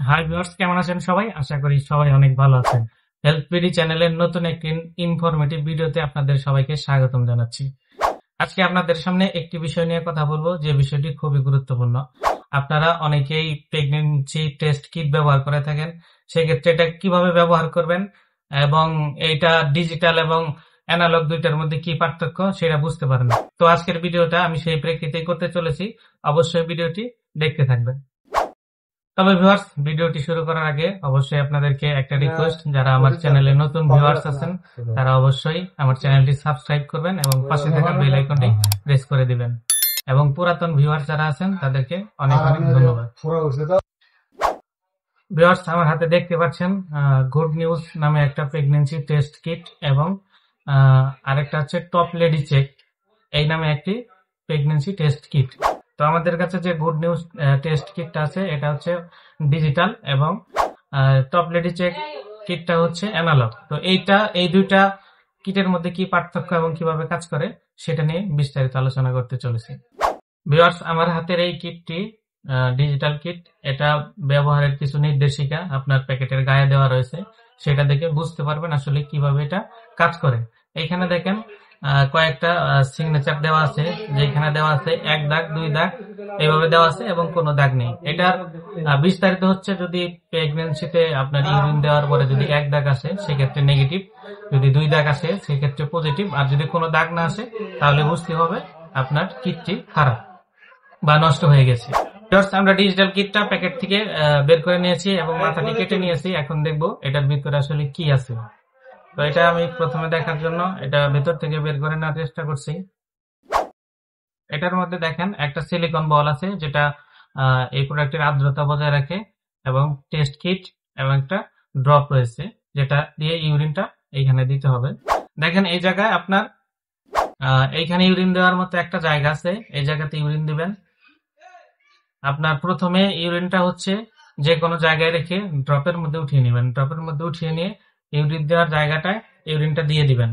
Hi viewers, কেমন আছেন সবাই? আশা করি সবাই অনেক ভালো আছেন। হেলথপিডি চ্যানেলের নতুন একটি ইনফরমেটিভ ভিডিওতে আপনাদের সবাইকে স্বাগতম জানাচ্ছি। আজকে আপনাদের সামনে একটি বিষয় নিয়ে কথা বলবো, যে বিষয়টি খুবই গুরুত্বপূর্ণ। আপনারা অনেকেই প্রেগন্যান্সি টেস্ট কিট ব্যবহার করে থাকেন। সেক্ষেত্রে এটা কিভাবে ব্যবহার করবেন এবং এইটা ডিজিটাল এবং অ্যানালগ দুইটার মধ্যে কি পার্থক্য সেটা বুঝতে পারেন। তো আজকের ভিডিওটা আমি সেই প্রেক্ষিতেই করতে চলেছি। অবশ্যই ভিডিওটি দেখতে থাকবেন। তবে ভিউয়ার্স, ভিডিওটি শুরু করার আগে অবশ্যই আপনাদেরকে একটা রিকোয়েস্ট, যারা আমার চ্যানেলে নতুন ভিউয়ার্স আছেন তারা অবশ্যই আমার চ্যানেলটি সাবস্ক্রাইব করবেন এবং পাশে থাকা বেল আইকনটি প্রেস করে দিবেন। এবং পুরাতন ভিউয়ার্স যারা আছেন তাদেরকে অনেক অনেক ধন্যবাদ। ভিউয়ার্স, আমার হাতে দেখতে পাচ্ছেন গুড নিউজ নামে একটা প্রেগন্যান্সি টেস্ট কিট এবং আরেকটা হচ্ছে টপ লেডি চেক এই নামে একটি প্রেগন্যান্সি টেস্ট কিট। তো আমাদের কাছে যে গুড নিউজ টেস্ট কিটটা আছে এটা হচ্ছে ডিজিটাল এবং টপ লেডি চেক কিটটা হচ্ছে অ্যানালগ। তো এই দুইটা কিটের মধ্যে কি পার্থক্য এবং কিভাবে কাজ করে সেটা নিয়ে বিস্তারিত আলোচনা করতে চলেছি। ভিউয়ার্স, আমার হাতের এই কিটটি ডিজিটাল কিট। এটা ব্যবহারের কিছু নির্দেশিকা আপনার প্যাকেটের গায়ে দেওয়া রয়েছে, সেটা দেখে বুঝতে পারবেন আসলে কিভাবে এটা কাজ করে। এইখানে দেখেন কয়েকটা সিগনেচার দেওয়া আছে, যেখানে দেওয়া আছে 1 দাগ 2 দাগ এইভাবে দেওয়া আছে এবং কোনো দাগ নেই। এটার বিস্তারিত হচ্ছে, যদি প্রেগন্যান্সিতে আপনার ইউরিন দেওয়ার পরে যদি 1 দাগ আসে সেক্ষেত্রে নেগেটিভ, যদি 2 দাগ আসে সেক্ষেত্রে পজিটিভ, আর যদি কোনো দাগ না আসে তাহলে বুঝতে হবে আপনার কিটটি খারাপ বা নষ্ট হয়ে গেছে। আমরা ডিজিটাল কিটটা প্যাকেট থেকে বের করে নিয়েছি এবং মাথাটি কেটে নিয়েছি। এখন দেখবো এটার ভিতরে আসলে কি আছে। তো এটা আমি প্রথমে দেখার জন্য এটা ভেতর থেকে বের করে নেওয়ার চেষ্টা করছি। এটার মধ্যে দেখেন একটা সিলিকন বল আছে, যেটা এই প্রোডাক্টের আর্দ্রতা বজায় রাখে, এবং টেস্ট কিট এবং একটা ড্রপ রয়েছে যেটা দিয়ে ইউরিনটা এইখানে দিতে হবে। দেখেন এই জায়গায় আপনার এইখানে ইউরিন দেওয়ার মতো একটা জায়গা আছে, এই জায়গাতে ইউরিন দিবেন। আপনার প্রথমে ইউরিনটা হচ্ছে যে কোনো জায়গায় রেখে ড্রপের মধ্যে উঠিয়ে নেবেন। ড্রপের মধ্যে উঠিয়ে নিয়ে ইউরিন দেওয়ার জায়গাটায় ইউরিনটা দিয়ে দিবেন।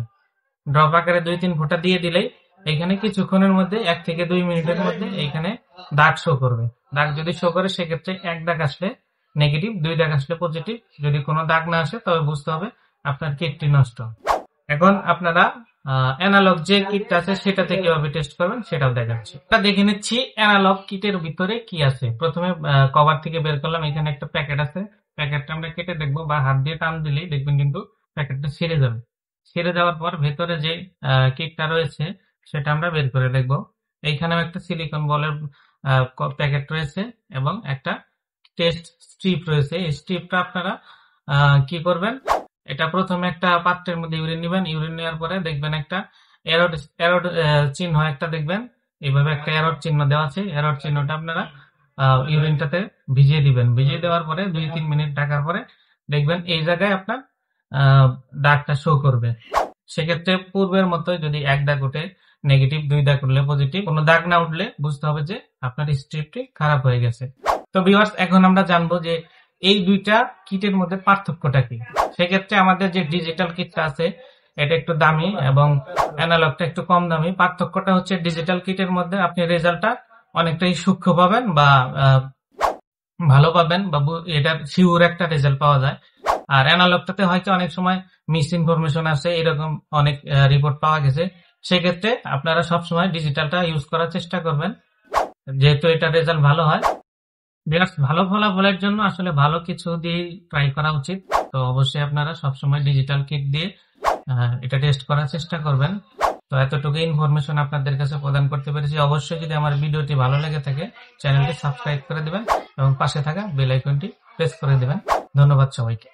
ড্রপ আকারে 2-3 ফোঁটা দিয়ে দিলেই এখানে কিছুক্ষণের মধ্যে 1 থেকে 2 মিনিটের মধ্যে এইখানে দাগ শো করবে। দাগ যদি শো করে সেক্ষেত্রে 1 দাগ আসলে নেগেটিভ, 2 দাগ আসলে পজিটিভ। যদি কোনো দাগ না আসে তবে বুঝতে হবে আপনার কিটটি নষ্ট। এখন আপনারা অ্যানালগ যে কিটটা আছে সেটাতে কিভাবে টেস্ট করবেন সেটাও দেখাচ্ছি। দেখে নিচ্ছি অ্যানালগ কিটের ভিতরে কি আছে। প্রথমে কভার থেকে বের করলাম, এখানে একটা প্যাকেট আছে। প্যাকেটটা আমরা কেটে দেখবো বা হাত দিয়ে টান দিলেই দেখবেন কিন্তু প্যাকেটটা ছিঁড়ে যাবে। ছিঁড়ে যাওয়ার পর ভেতরে যে কিটটা রয়েছে সেটা আমরা বের করে দেখবো। এইখানেও একটা সিলিকন বলের প্যাকেট রয়েছে এবং একটা টেস্ট স্ট্রিপ রয়েছে। এই স্ট্রিপটা আপনারা কি করবেন, এটা প্রথমে একটা পাত্রের মধ্যে ইউরিন নেবেন। ইউরিন নেওয়ার পরে দেখবেন একটা এরর চিহ্ন একটা দেখবেন, এইভাবে একটা এরর চিহ্ন দেওয়া আছে। এরর চিহ্নটা আপনারা ইউরিনটাতে ভিজিয়ে দিবেন। ভিজিয়ে দেওয়ার পরে 2-3 মিনিট রাখার পরে দেখবেন এই জায়গায় আপনার দাগটা শো করবে। সেক্ষেত্রে পূর্বের মতো যদি 1 দাগ উঠে নেগেটিভ, 2 দাগ উঠলে পজিটিভ, কোনো দাগ না উঠলে বুঝতে হবে যে আপনার স্ট্রিপটি খারাপ হয়ে গেছে। তো ভিউয়ার্স, এখন আমরা জানবো যে এই দুইটা কিটের মধ্যে পার্থক্যটা কি। সেক্ষেত্রে আমাদের যে ডিজিটাল কিটটা আছে এটা একটু দামি এবং অ্যানালগটা একটু কম দামি। পার্থক্যটা হচ্ছে ডিজিটাল কিটের মধ্যে আপনি রেজাল্টটা অনেকটাই সূক্ষ্ম পাবেন বা ভালো পাবেন, বা এটা শিওর একটা রেজাল্ট পাওয়া যায়। আর অ্যানালগটাতে হয়তো অনেক সময় মিস ইনফরমেশন আছে, এরকম অনেক রিপোর্ট পাওয়া গেছে। সেক্ষেত্রে আপনারা সবসময় ডিজিটালটা ইউজ করার চেষ্টা করবেন, যেহেতু এটা রেজাল্ট ভালো হয়। ভালো ফলাফলের জন্য আসলে ভালো কিছু দিয়ে ট্রাই করা উচিত। তো অবশ্যই আপনারা সবসময় ডিজিটাল কিট দিয়ে এটা টেস্ট করার চেষ্টা করবেন। তো এতটুকু ইনফরমেশন আপনাদের কাছে প্রদান করতে পেরেছি। অবশ্যই যদি আমার ভিডিওটি ভালো লেগে থাকে চ্যানেলটি সাবস্ক্রাইব করে দিবেন এবং পাশে থাকা বেল আইকনটি প্রেস করে দিবেন। ধন্যবাদ সবাইকে।